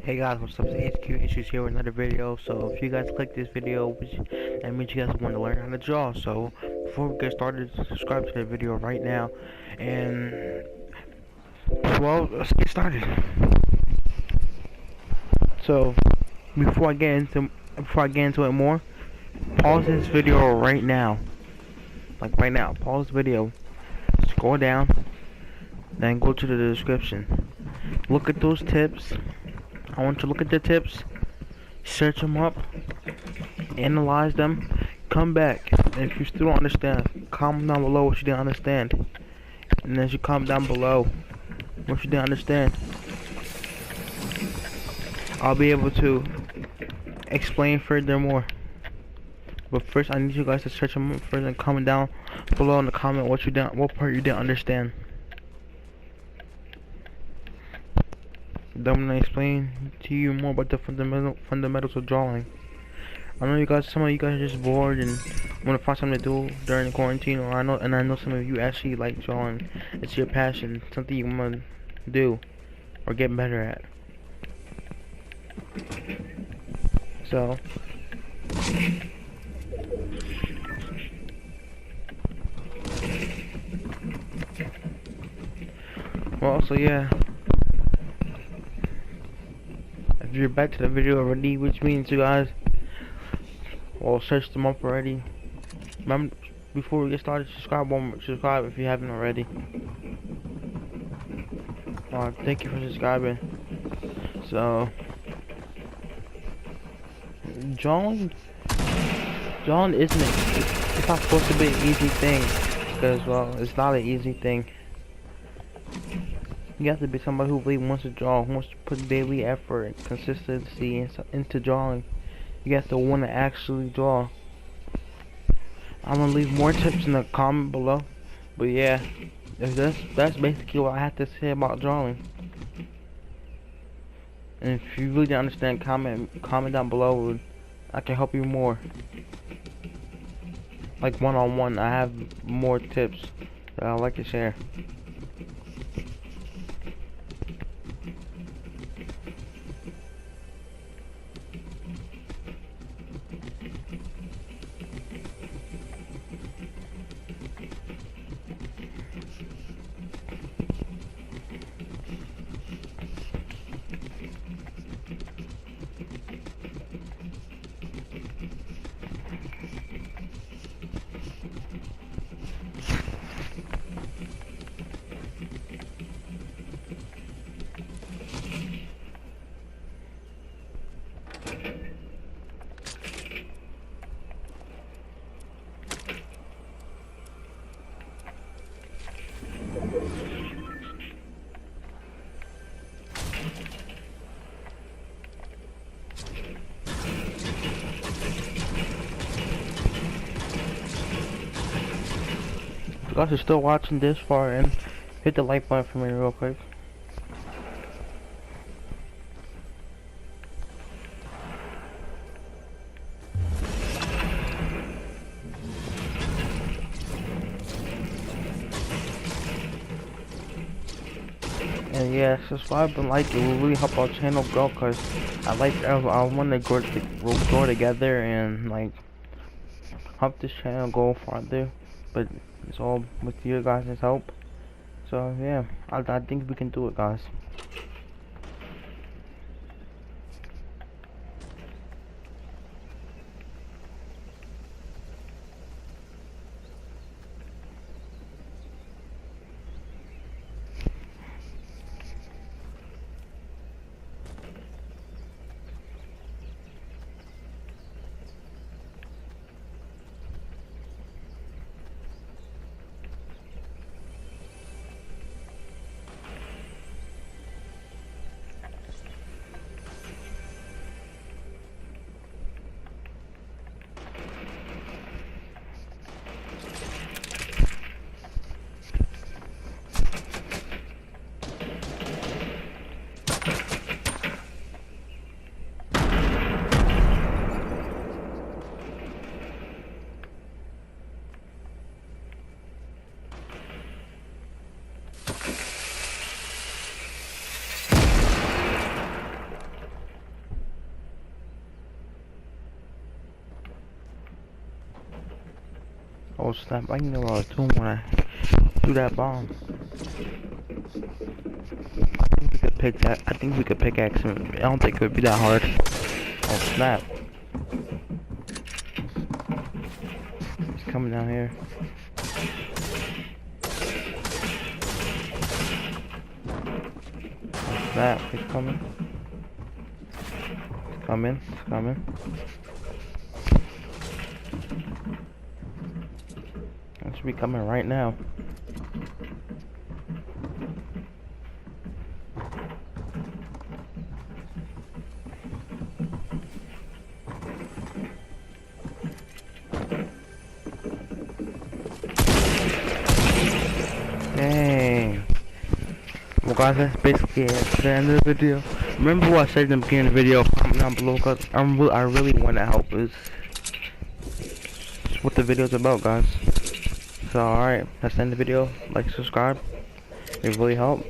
Hey guys, what's up? It's HQ Issues here with another video. So if you guys click this video, that means you guys want to learn how to draw. So before we get started, subscribe to the video right now. And well, let's get started. So before I get into it more, pause this video right now. Like right now, pause the video, scroll down, then go to the description. Look at those tips. I want you to look at the tips, search them up, analyze them, come back, and if you still don't understand, comment down below what you didn't understand. And as you comment down below what you didn't understand, I'll be able to explain furthermore. But first, I need you guys to search them up first and comment down below in the comment what part you didn't understand. Then I'm gonna explain to you more about the fundamentals of drawing. I know some of you guys are just bored and want to find something to do during quarantine, or I know some of you actually like drawing. It's your passion, something you want to do or get better at. So yeah. If you're back to the video already, which means you guys will search them up already. Remember, before we get started, subscribe if you haven't already. Thank you for subscribing. So, drawing it's not supposed to be an easy thing, because well, it's not an easy thing. You have to be somebody who really wants to draw, who wants to put daily effort and consistency into drawing. You have to want to actually draw. I'm gonna leave more tips in the comment below. But yeah, that's basically what I have to say about drawing. And if you really don't understand, comment down below. I can help you more. Like one-on-one, I have more tips that I'd like to share. If you guys are still watching this far in, hit the like button for me real quick. And yeah, subscribe and like, it will really help our channel grow, cause I want to grow together and like help this channel go farther. But it's all with your guys' help. So yeah, I think we can do it, guys. Oh snap, I know what I was doing when I threw that bomb. I think we could pick that. I think we could pickaxe him. I don't think it would be that hard. Oh snap. He's coming down here. Oh snap, he's coming. He's coming, he's coming. That should be coming right now. Dang. Well guys, that's basically it for the end of the video. Remember what I said in the beginning of the video, comment down below because I really want to help. It's what the video's about, guys. So alright, that's the end of the video. Like, subscribe. It really helped.